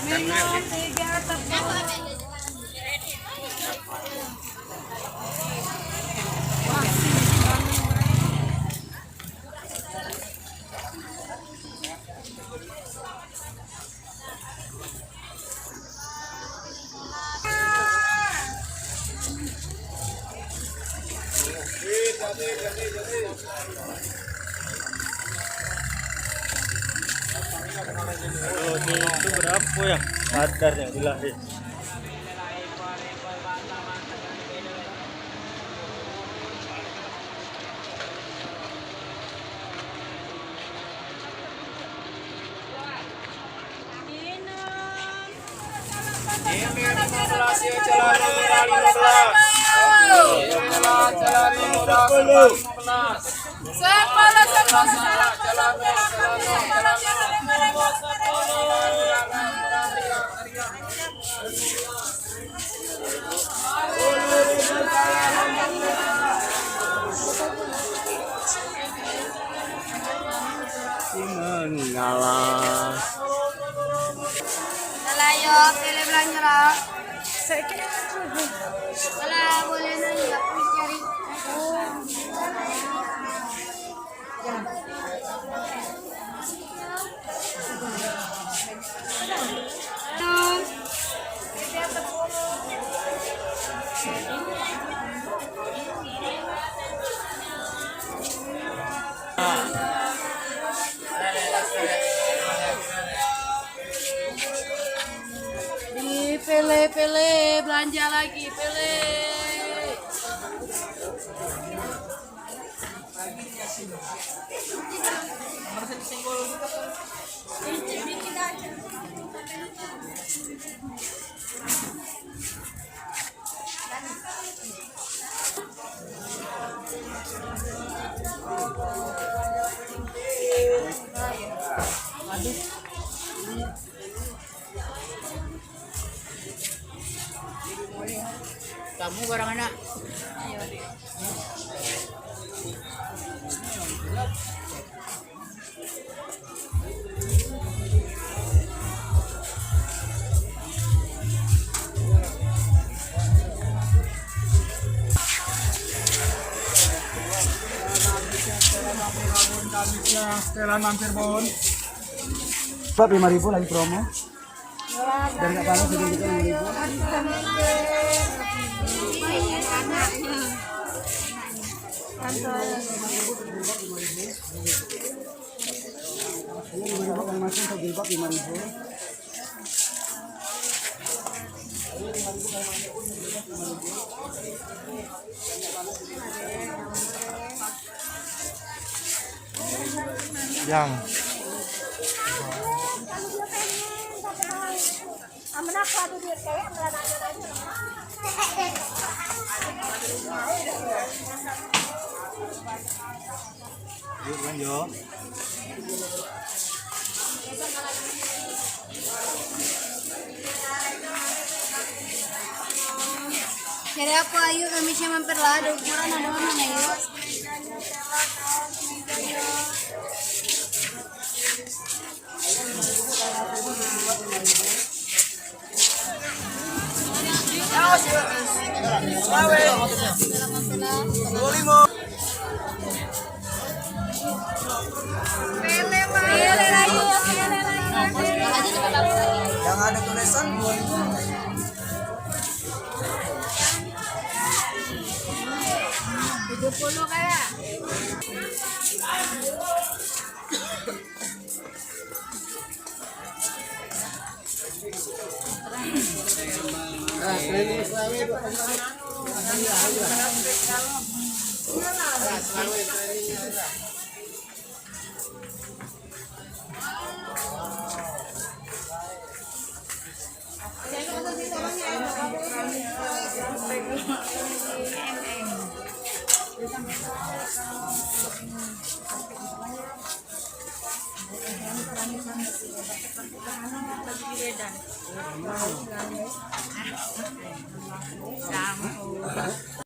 Minum 3 tepung. Kalau itu berapa ya kadarnya dilahir? Mengalah. Ayo, pilih belanja lah. Kalau boleh nanya, aku cari. Pilih belanja lagi, pilih. Kamu barang anak. Setelan mampir bon. Pak 5.000 lagi promo. Dan nggak panas jadi kita 5.000. Kalau masuk ke jilbab 5.000. Yang yuk lanjut. Jadi aku ayo kami siya mampir lah, ada ukuran ada mana yuk. Yang ada tulisan 70 kayak. Sama.